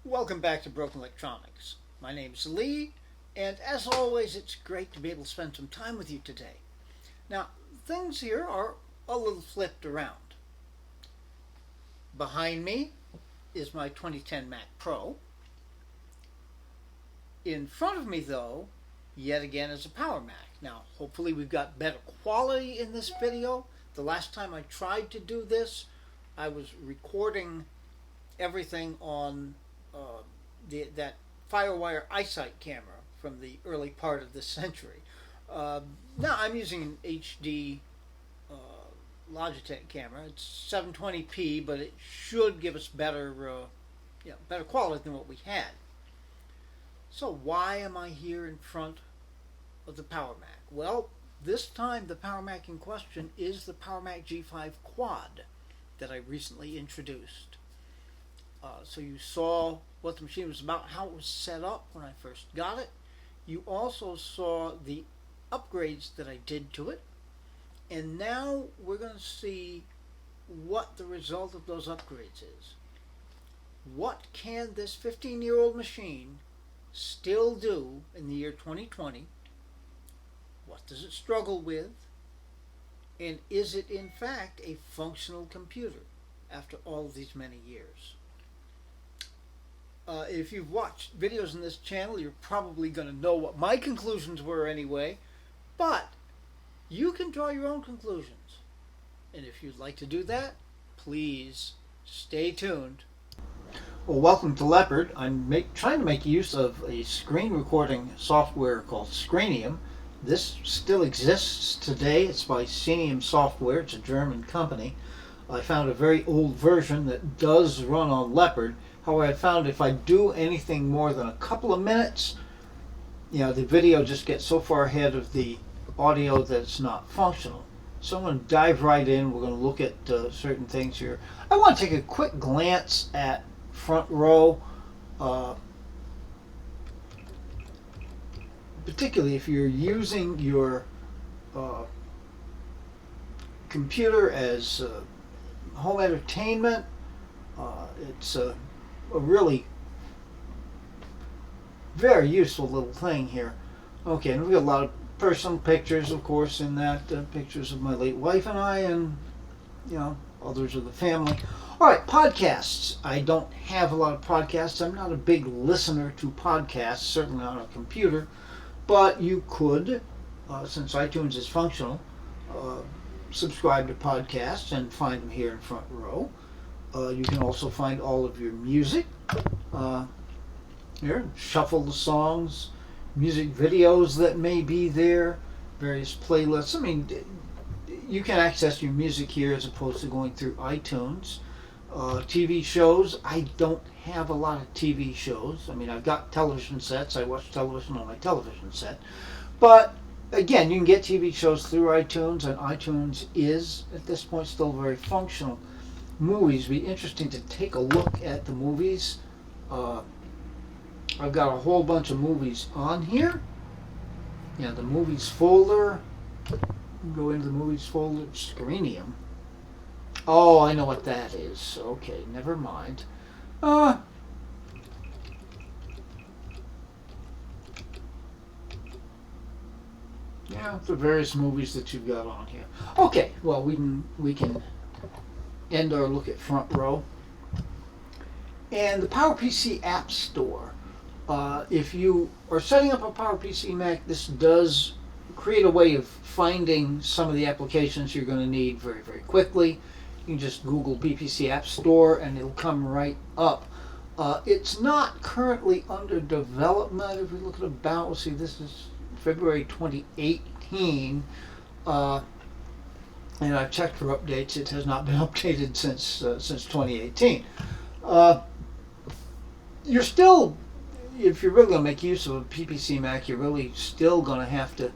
Welcome back to Broken Electronics. My name's Lee, and as always, it's great to be able to spend some time with you today. Now, things here are a little flipped around. Behind me is my 2010 Mac Pro. In front of me, though, yet again is a Power Mac. Now, hopefully we've got better quality in this video. The last time I tried to do this, I was recording everything on that Firewire iSight camera from the early part of this century. Now I'm using an HD Logitech camera. It's 720p, but it should give us better quality than what we had. So why am I here in front of the Power Mac? Well, this time the Power Mac in question is the Power Mac G5 Quad that I recently introduced. So you saw what the machine was about, how it was set up when I first got it. You also saw the upgrades that I did to it. And now we're going to see what the result of those upgrades is. What can this 15-year-old machine still do in the year 2020? What does it struggle with? And is it in fact a functional computer after all of these many years? If you've watched videos on this channel, you're probably going to know what my conclusions were anyway. But you can draw your own conclusions. And if you'd like to do that, please stay tuned. Well, welcome to Leopard. I'm trying to make use of a screen recording software called Screnium. This still exists today. It's by Scenium Software. It's a German company. I found a very old version that does run on Leopard. However, I found if I do anything more than a couple of minutes, the video just gets so far ahead of the audio that it's not functional. So I'm going to dive right in. We're going to look at certain things here. I want to take a quick glance at front row, particularly if you're using your computer as home entertainment. It's a really very useful little thing here. Okay, and we've got a lot of personal pictures, of course, in that. Pictures of my late wife and I, and others of the family. All right, podcasts. I don't have a lot of podcasts. I'm not a big listener to podcasts, certainly on a computer, but you could, since iTunes is functional, subscribe to podcasts and find them here in front row. You can also find all of your music. Here, shuffle the songs, music videos that may be there, various playlists. I mean, you can access your music here as opposed to going through iTunes. TV shows. I don't have a lot of TV shows. I mean, I've got television sets. I watch television on my television set. But again, you can get TV shows through iTunes, and iTunes is, at this point, still very functional. Movies. It'd be interesting to take a look at the movies. I've got a whole bunch of movies on here. The movies folder. Go into the movies folder. Screnium. Oh, I know what that is. Okay, never mind. The various movies that you've got on here. Okay, well we can end our look at front row. And the PowerPC App Store. If you are setting up a PowerPC Mac, this does create a way of finding some of the applications you're going to need very, very quickly. You can just Google BPC App Store and it'll come right up. It's not currently under development. If we look at about, we'll see, this is February 2018. And I've checked for updates. It has not been updated since 2018. You're still, if you're really going to make use of a PPC Mac, you're really still going to have to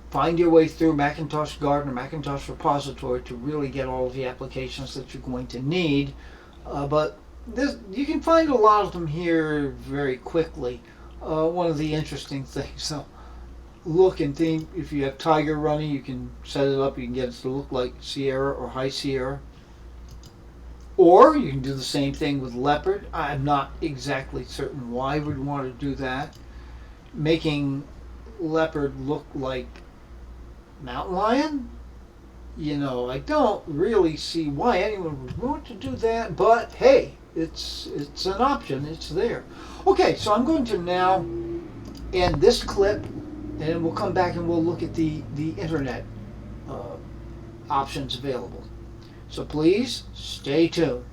find your way through Macintosh Garden or Macintosh Repository to really get all of the applications that you're going to need. But you can find a lot of them here very quickly. One of the interesting things, look and think, if you have Tiger running, you can set it up, you can get it to look like Sierra or High Sierra. Or you can do the same thing with leopard. I'm not exactly certain why we'd want to do that. Making leopard look like mountain lion? I don't really see why anyone would want to do that, but hey, it's an option. It's there. Okay, so I'm going to now end this clip, and we'll come back and we'll look at the internet options available. So please stay tuned.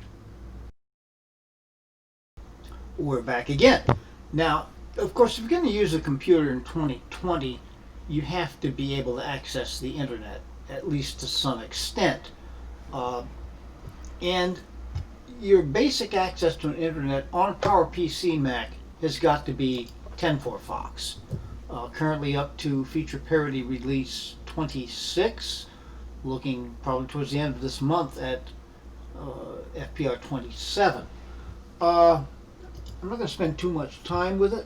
We're back again. Now, of course, if you're going to use a computer in 2020, you have to be able to access the internet, at least to some extent. And your basic access to an internet on a PowerPC Mac has got to be 10.4 Fox. Currently up to feature parity release 26, looking probably towards the end of this month at FPR 27. I'm not going to spend too much time with it.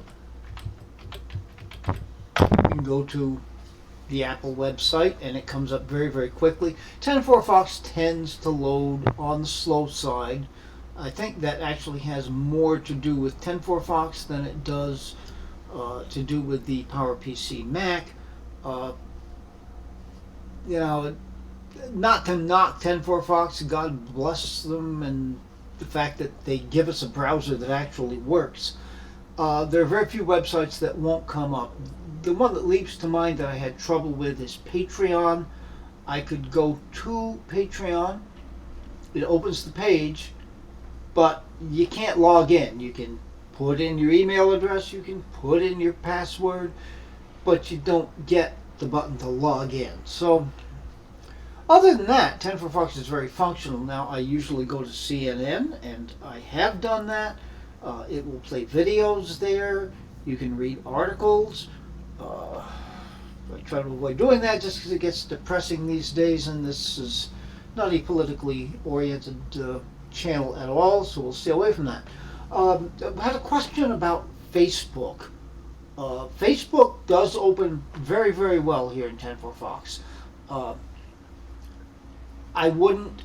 You can go to the Apple website and it comes up very, very quickly. 10.4 Fox tends to load on the slow side. I think that actually has more to do with 10.4 Fox than it does to do with the PowerPC Mac. Not to knock 10.4 Fox, God bless them, and the fact that they give us a browser that actually works. There are very few websites that won't come up. The one that leaps to mind that I had trouble with is Patreon. I could go to Patreon. It opens the page, but you can't log in. You can put in your email address, you can put in your password, but you don't get the button to log in. So other than that, 10.4 Fox is very functional. Now I usually go to CNN, and I have done that. It will play videos there. You can read articles. I try to avoid doing that just because it gets depressing these days, and this is not a politically oriented channel at all, so we'll stay away from that. I had a question about Facebook. Facebook does open very, very well here in 10.4 Fox. I wouldn't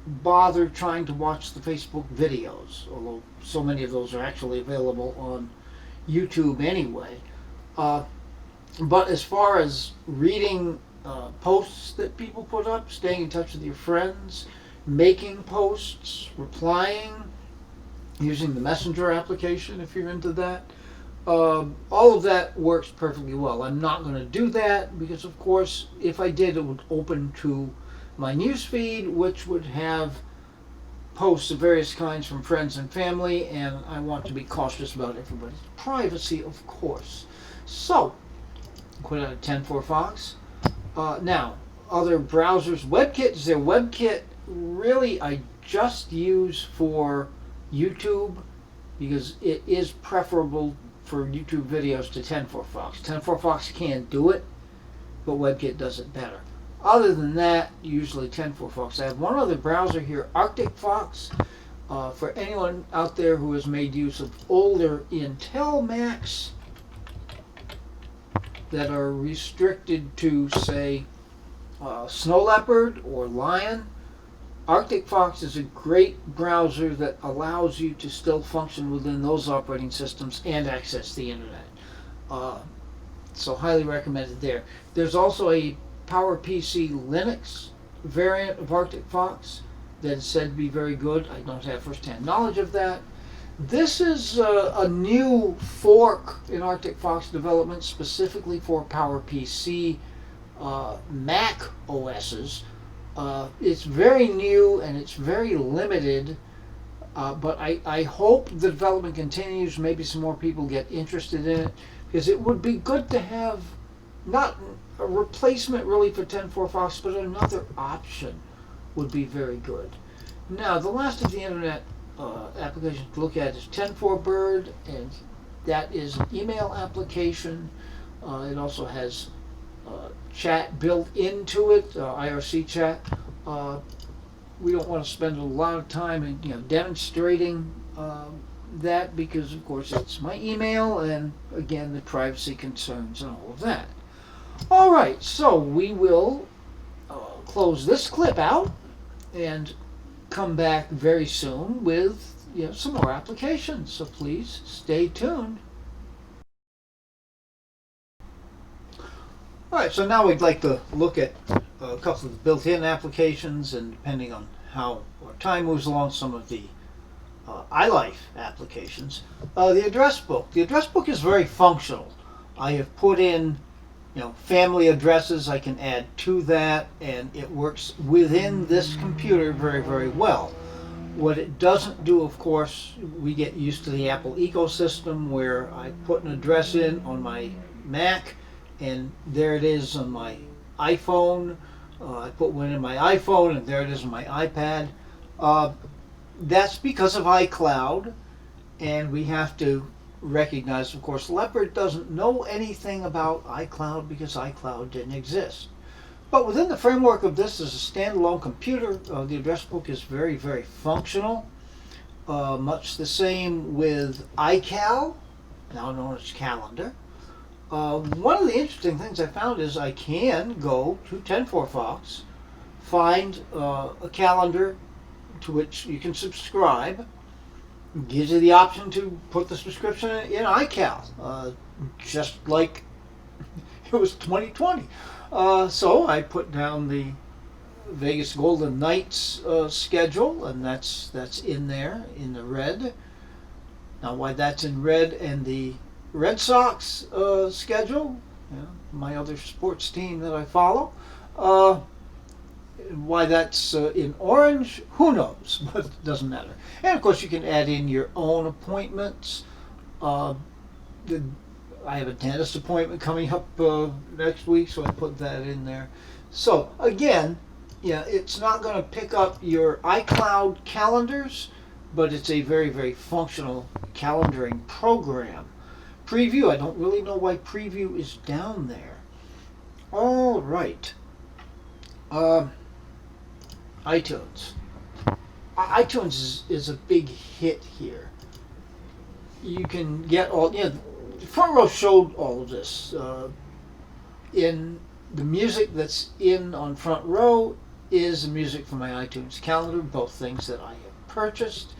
bother trying to watch the Facebook videos, although so many of those are actually available on YouTube anyway. But as far as reading posts that people put up, staying in touch with your friends, making posts, replying, using the Messenger application if you're into that, all of that works perfectly well. I'm not going to do that because, of course, if I did, it would open to my newsfeed, which would have posts of various kinds from friends and family, and I want to be cautious about everybody's privacy, of course. So, quit out of 10.4 Fox. Now, other browsers, WebKit is their WebKit. Really, I just use for YouTube because it is preferable for YouTube videos to 10.4 Fox. 10.4 Fox can't do it, but WebKit does it better. Other than that, usually 10.4 Fox. I have one other browser here, Arctic Fox. For anyone out there who has made use of older Intel Macs that are restricted to, say, Snow Leopard or Lion, Arctic Fox is a great browser that allows you to still function within those operating systems and access the internet. So highly recommended there. There's also a PowerPC Linux variant of Arctic Fox that is said to be very good. I don't have first-hand knowledge of that. This is a new fork in Arctic Fox development specifically for PowerPC Mac OSs. It's very new and it's very limited, but I hope the development continues. Maybe some more people get interested in it, because it would be good to have not a replacement really for 10.4 Fox, but another option would be very good. Now, the last of the internet applications to look at is 10.4 Bird, and that is an email application. It also has chat built into it, IRC chat. We don't want to spend a lot of time in, demonstrating that because, of course, it's my email, and again, the privacy concerns and all of that. All right, so we will close this clip out and come back very soon with some more applications. So please stay tuned. All right, so now we'd like to look at a couple of the built-in applications, and depending on how our time moves along, some of the iLife applications. The address book. The address book is very functional. I have put in family addresses. I can add to that, and it works within this computer very, very well. What it doesn't do, of course, we get used to the Apple ecosystem where I put an address in on my Mac, and there it is on my iPhone. I put one in my iPhone, and there it is on my iPad. That's because of iCloud, and we have to recognize, of course, Leopard doesn't know anything about iCloud because iCloud didn't exist. But within the framework of this as a standalone computer, the address book is very, very functional. Much the same with iCal, now known as Calendar. One of the interesting things I found is I can go to 10-4 find a calendar to which you can subscribe. It gives you the option to put the subscription in iCal, just like it was 2020. So I put down the Vegas Golden Knights schedule, and that's in there in the red. Now, why that's in red and the Red Sox schedule, my other sports team that I follow, why that's in orange, who knows, but it doesn't matter. And of course you can add in your own appointments. I have a dentist appointment coming up next week, so I put that in there. So again, it's not going to pick up your iCloud calendars, but it's a very, very functional calendaring program. Preview, I don't really know why Preview is down there. All right. iTunes. iTunes is a big hit here. You can get all, Front Row showed all of this. In the music that's in on Front Row is the music from my iTunes calendar, both things that I have purchased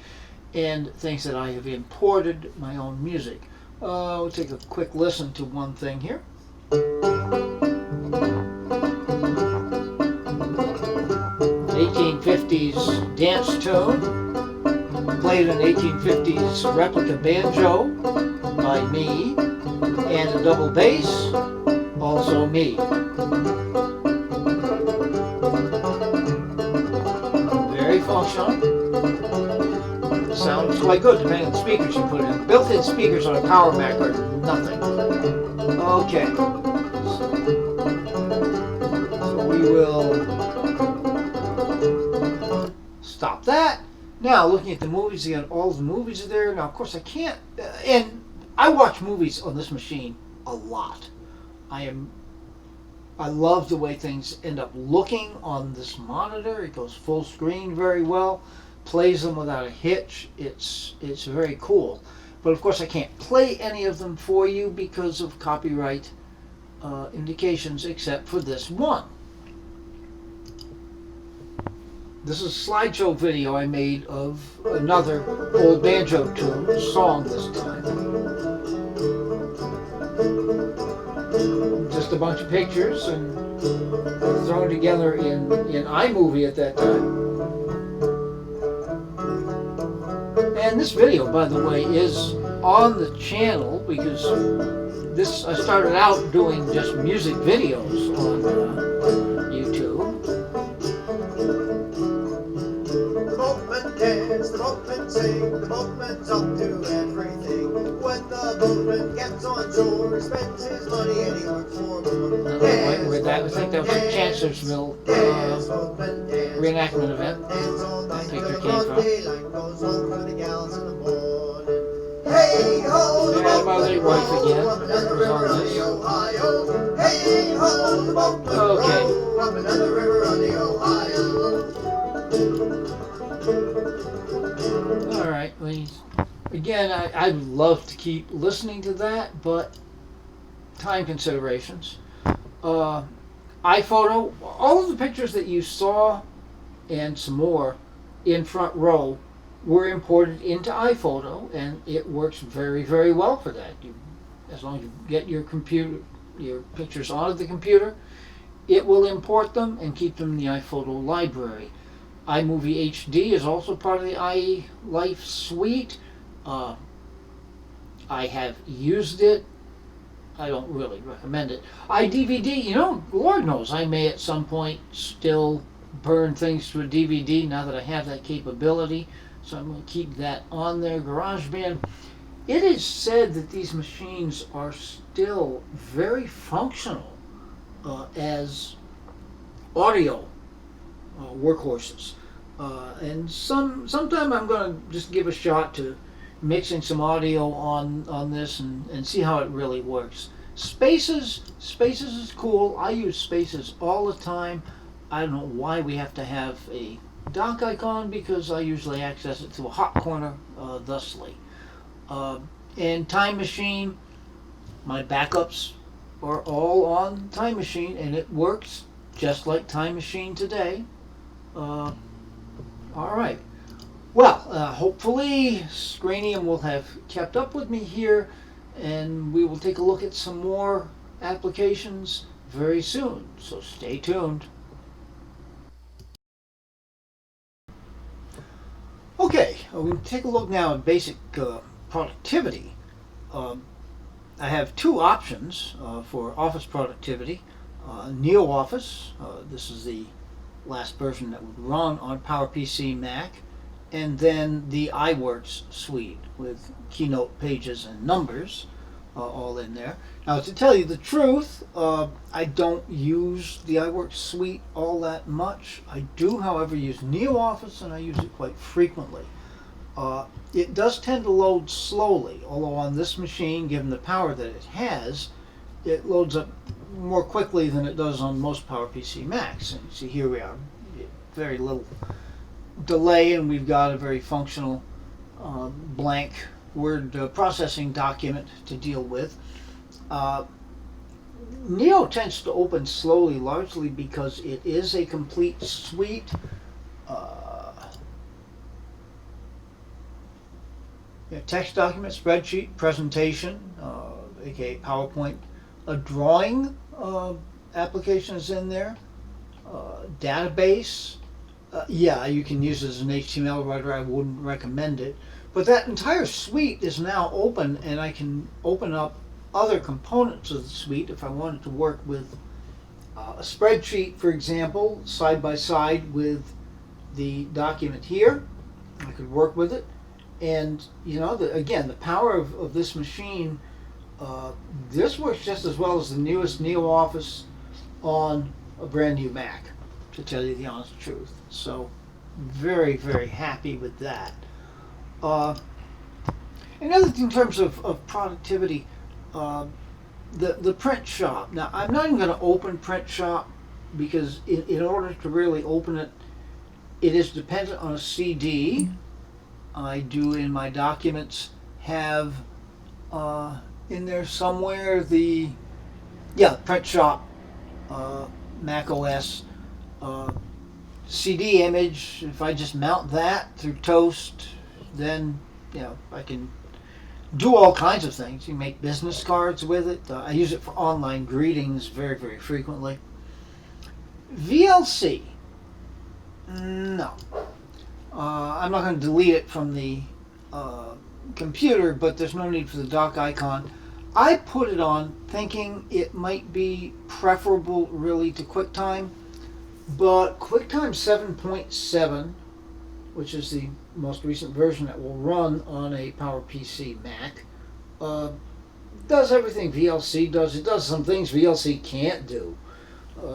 and things that I have imported my own music. We'll take a quick listen to one thing here. 1850s dance tune, played an 1850s replica banjo by me, and a double bass, also me. Very functional. Sounds quite good depending on the speakers you put in. Built-in speakers on a Power Mac are nothing. Okay. So we will stop that. Now, looking at the movies again, all the movies are there. Now, of course, I can't, and I watch movies on this machine a lot. I love the way things end up looking on this monitor. It goes full screen very well. Plays them without a hitch. It's very cool. But of course I can't play any of them for you because of copyright indications, except for this one. This is a slideshow video I made of another old banjo tune, song this time. Just a bunch of pictures and thrown together in iMovie at that time. And this video, by the way, is on the channel because I started out doing just music videos on YouTube. The boatman dance, the boatman sing, the boatman's up to everything. When the boatman gets on shore, he spends his money and he works for more. I think that was a Chancellorsville reenactment event. That picture came from. Hey ho, the And my late wife again. up another river on the Ohio. Hey ho, the boatman Okay. row up another river on the Ohio. All right, again, I'd love to keep listening to that, but time considerations. iPhoto, all of the pictures that you saw and some more in Front Row were imported into iPhoto, and it works very, very well for that. As long as you get your pictures onto the computer, it will import them and keep them in the iPhoto library. iMovie HD is also part of the iLife suite. I have used it. I don't really recommend it. iDVD, Lord knows I may at some point still burn things to a DVD now that I have that capability. So I'm going to keep that on there. GarageBand. It is said that these machines are still very functional as audio workhorses. And sometime I'm going to just give a shot to mixing some audio on this and see how it really works. Spaces is cool. I use Spaces all the time. I don't know why we have to have a dock icon, because I usually access it through a hot corner thusly. And Time Machine, my backups are all on Time Machine, and it works just like Time Machine today. All right. Well, hopefully Scranium will have kept up with me here, and we will take a look at some more applications very soon. So stay tuned. Okay, we'll take a look now at basic productivity. I have two options for office productivity. NeoOffice, this is the last version that would run on PowerPC Mac, and then the iWorks suite with Keynote pages and numbers all in there. Now, to tell you the truth, I don't use the iWorks suite all that much. I do, however, use NeoOffice, and I use it quite frequently. It does tend to load slowly, although on this machine, given the power that it has, it loads up more quickly than it does on most PowerPC Macs. And see, here we are, very little delay, and we've got a very functional blank word processing document to deal with. Neo tends to open slowly, largely because it is a complete suite. Text document, spreadsheet, presentation, aka PowerPoint, a drawing application is in there, database. Yeah, you can use it as an HTML writer. I wouldn't recommend it. But that entire suite is now open, and I can open up other components of the suite if I wanted to work with a spreadsheet, for example, side by side with the document here. I could work with it. And, again, the power of this machine, this works just as well as the newest NeoOffice on a brand new Mac, to tell you the honest truth. So, very, very happy with that. Another thing in terms of productivity, the print shop. Now, I'm not even going to open print shop, because in order to really open it, it is dependent on a CD. I do, in my documents, have in there somewhere the print shop Mac OS CD image. If I just mount that through Toast, then I can do all kinds of things. You make business cards with it. I use it for online greetings very, very frequently. VLC, no. I'm not going to delete it from the computer, but there's no need for the dock icon. I put it on thinking it might be preferable really to QuickTime, but QuickTime 7.7, which is the most recent version that will run on a PowerPC Mac, does everything VLC does. It does some things VLC can't do.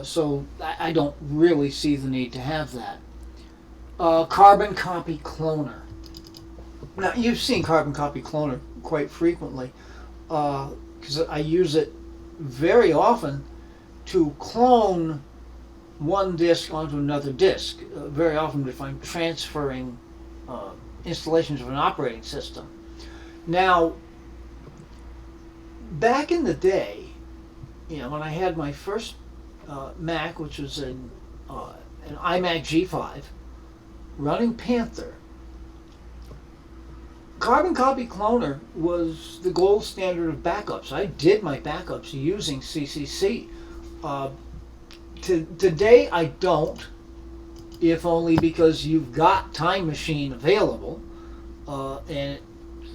So I don't really see the need to have that. Carbon Copy Cloner. Now, you've seen Carbon Copy Cloner quite frequently, because I use it very often to clone one disk onto another disk. Very often if I'm transferring installations of an operating system. Now, back in the day, when I had my first Mac, which was an iMac G5, running Panther. Carbon Copy Cloner was the gold standard of backups. I did my backups using CCC. Today I don't, if only because you've got Time Machine available, and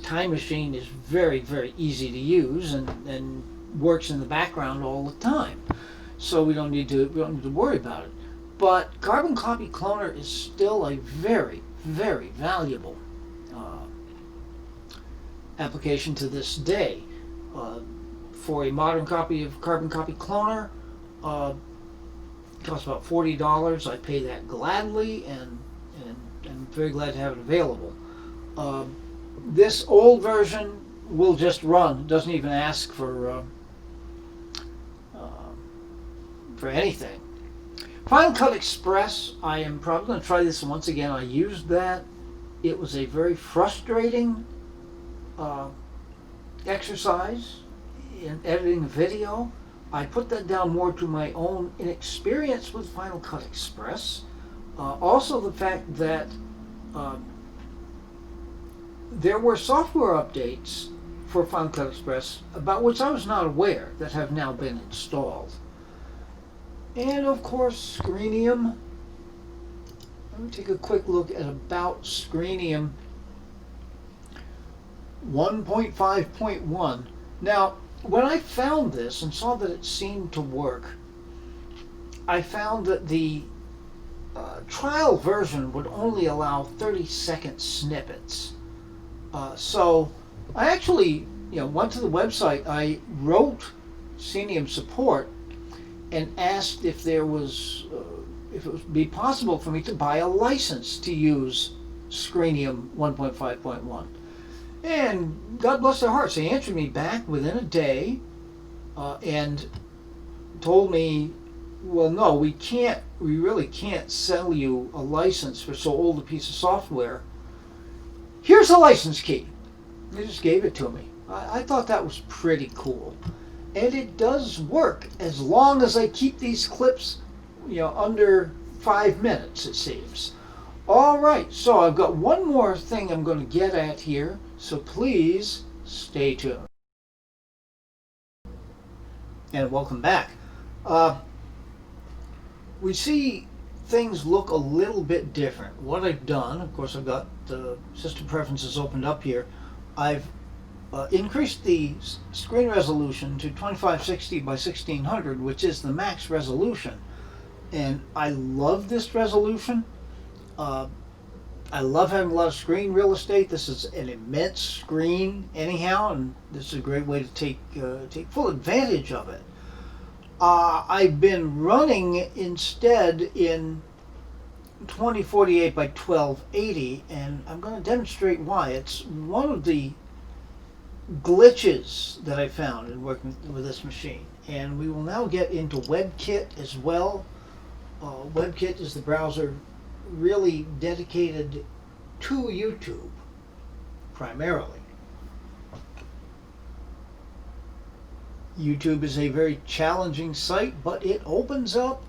Time Machine is very, very easy to use and works in the background all the time. So we don't need to worry about it. But Carbon Copy Cloner is still a very, very valuable application to this day. For a modern copy of Carbon Copy Cloner, it costs about $40. I pay that gladly, and I'm very glad to have it available. This old version will just run. It doesn't even ask for anything. Final Cut Express, I am probably going to try this once again. I used that. It was a very frustrating exercise in editing video. I put that down more to my own inexperience with Final Cut Express. Also the fact that there were software updates for Final Cut Express about which I was not aware that have now been installed. And of course, Screenium. Let me take a quick look at About Screenium 1.5.1. Now, when I found this and saw that it seemed to work, I found that the trial version would only allow 30-second snippets. So I actually, went to the website. I wrote Screenium support and asked if there was, if it would be possible for me to buy a license to use Screenium 1.5.1. And God bless their hearts, they answered me back within a day and told me, well, no, we really can't sell you a license for so old a piece of software. Here's a license key. They just gave it to me. I thought that was pretty cool. And it does work as long as I keep these clips, under 5 minutes, it seems. All right, so I've got one more thing I'm going to get at here, so please stay tuned. And welcome back. We see things look a little bit different. What I've done, of course, I've got the system preferences opened up here. I've increased the screen resolution to 2560 by 1600, which is the max resolution. And I love this resolution. I love having a lot of screen real estate. This is an immense screen anyhow, and this is a great way to take full advantage of it. I've been running instead in 2048 by 1280, and I'm going to demonstrate why. It's one of the glitches that I found in working with this machine. And we will now get into WebKit as well. WebKit is the browser really dedicated to YouTube primarily. YouTube is a very challenging site, but it opens up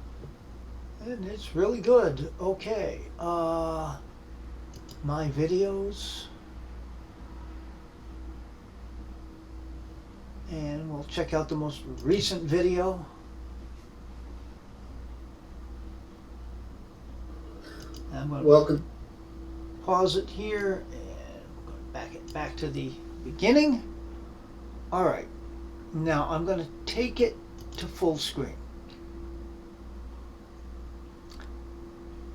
and it's really good. Okay, my videos, and we'll check out the most recent video. I'm going to pause it here and back to the beginning. All right. Now I'm going to take it to full screen.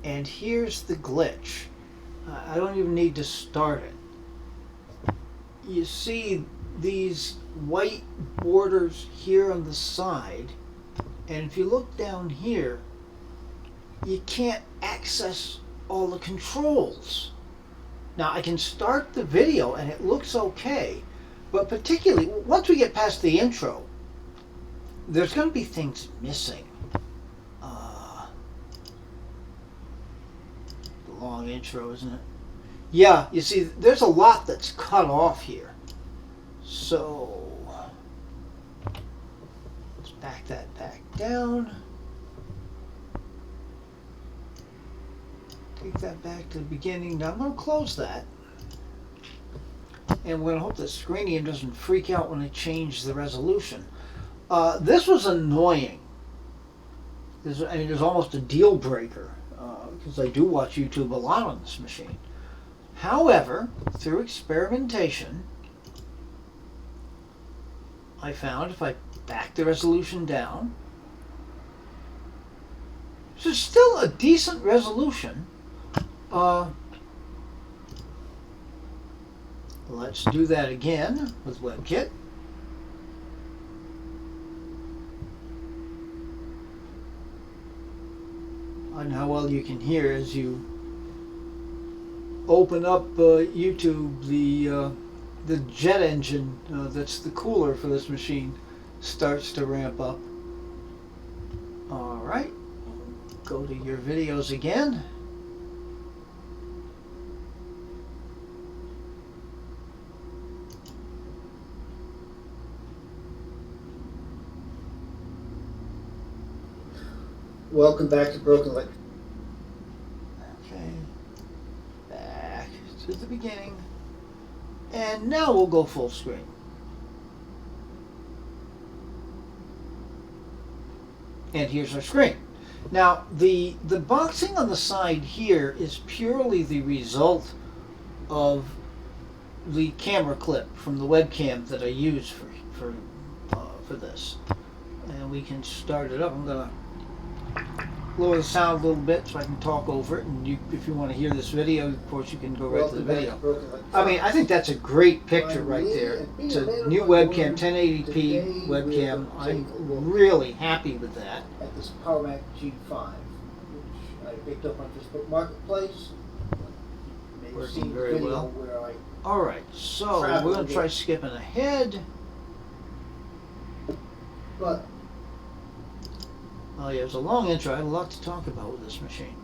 And here's the glitch. I don't even need to start it. You see these white borders here on the side, and if you look down here, you can't access all the controls. Now I can start the video and it looks okay. But particularly, once we get past the intro, there's going to be things missing. The long intro, isn't it? Yeah, you see, there's a lot that's cut off here. So, let's back that back down. take that back to the beginning. Now I'm going to close that. And we're going to hope that Screenium doesn't freak out when I change the resolution. This was annoying. It's almost a deal breaker because I do watch YouTube a lot on this machine. However, through experimentation, I found if I back the resolution down, it's still a decent resolution. Let's do that again with WebKit. And how well you can hear as you open up YouTube, the jet engine that's the cooler for this machine starts to ramp up. All right, go to your videos again. Welcome back to Broken Link. Okay, back to the beginning. And now we'll go full screen. And here's our screen. Now, the boxing on the side here is purely the result of the camera clip from the webcam that I use for this. And we can start it up. I'm going to lower the sound a little bit so I can talk over it. And if you want to hear this video, of course, you can go right to the video. I mean, I think that's a great picture right there. It's a new webcam, 1080p webcam. I'm really happy with that. At this PowerMac G5, which I picked up on Facebook Marketplace. Working very well. All right, so we're going to try skipping ahead. But oh yeah, it was a long intro. I had a lot to talk about with this machine.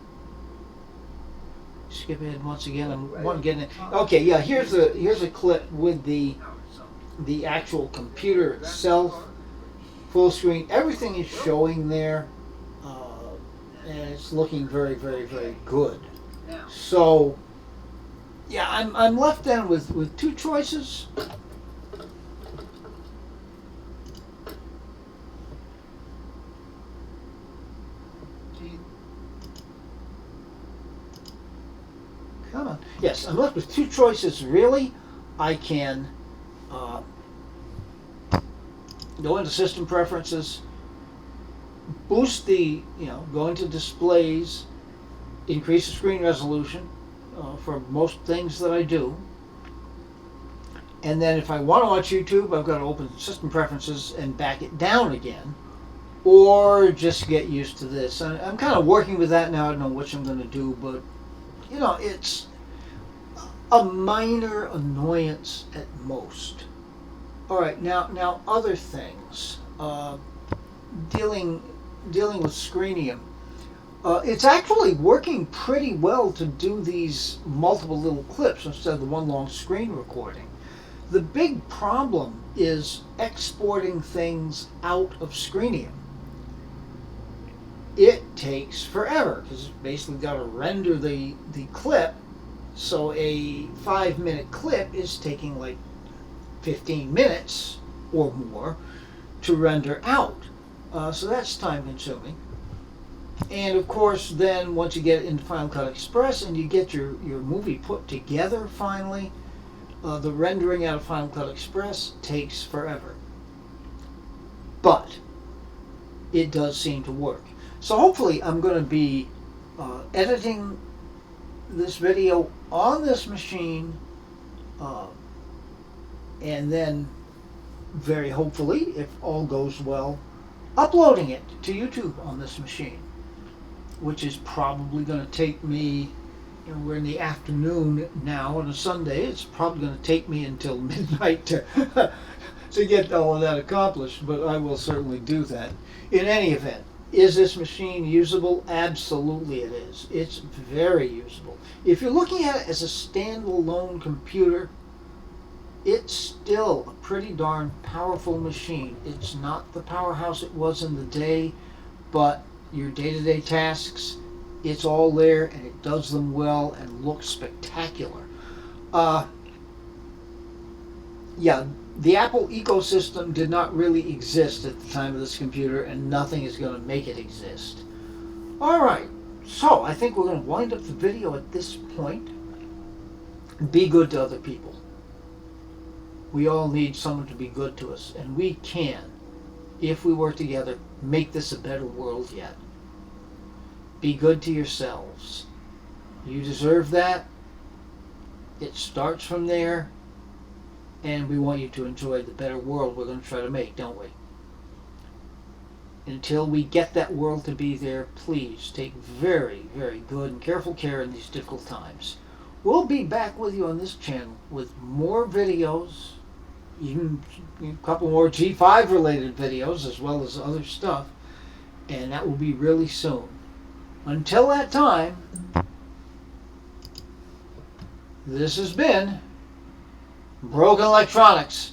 Skip ahead once again. I want to get in it. Okay, yeah. Here's a clip with the actual computer itself, full screen. Everything is showing there, and it's looking very, very, very good. So, yeah, I'm left then with two choices. Come on. Yes, I'm left with two choices, really. I can go into System Preferences, boost go into Displays, increase the screen resolution for most things that I do. And then if I want to watch YouTube, I've got to open System Preferences and back it down again. Or just get used to this. I'm kind of working with that now. I don't know which I'm going to do, but it's a minor annoyance at most. All right, now other things. Dealing with Screenium. It's actually working pretty well to do these multiple little clips instead of the one long screen recording. The big problem is exporting things out of Screenium. It takes forever because it's basically got to render the clip. So a 5-minute clip is taking like 15 minutes or more to render out. So that's time consuming. And of course, then once you get into Final Cut Express and you get your movie put together finally, the rendering out of Final Cut Express takes forever. But it does seem to work. So hopefully I'm going to be editing this video on this machine and then very hopefully, if all goes well, uploading it to YouTube on this machine, which is probably going to take me, we're in the afternoon now on a Sunday, it's probably going to take me until midnight to get all of that accomplished, but I will certainly do that. In any event, is this machine usable? Absolutely it is. It's very usable. If you're looking at it as a standalone computer, it's still a pretty darn powerful machine. It's not the powerhouse it was in the day, but your day-to-day tasks, It's all there, and it does them well and looks spectacular. Yeah, the Apple ecosystem did not really exist at the time of this computer, and nothing is going to make it exist. All right, so I think we're going to wind up the video at this point. Be good to other people. We all need someone to be good to us, and we can, if we work together, make this a better world yet. Be good to yourselves. You deserve that. It starts from there, and we want you to enjoy the better world we're going to try to make, don't we? Until we get that world to be there, please take very, very good and careful care in these difficult times. We'll be back with you on this channel with more videos, even a couple more G5 related videos as well as other stuff, and that will be really soon. Until that time, this has been Broken Electronics.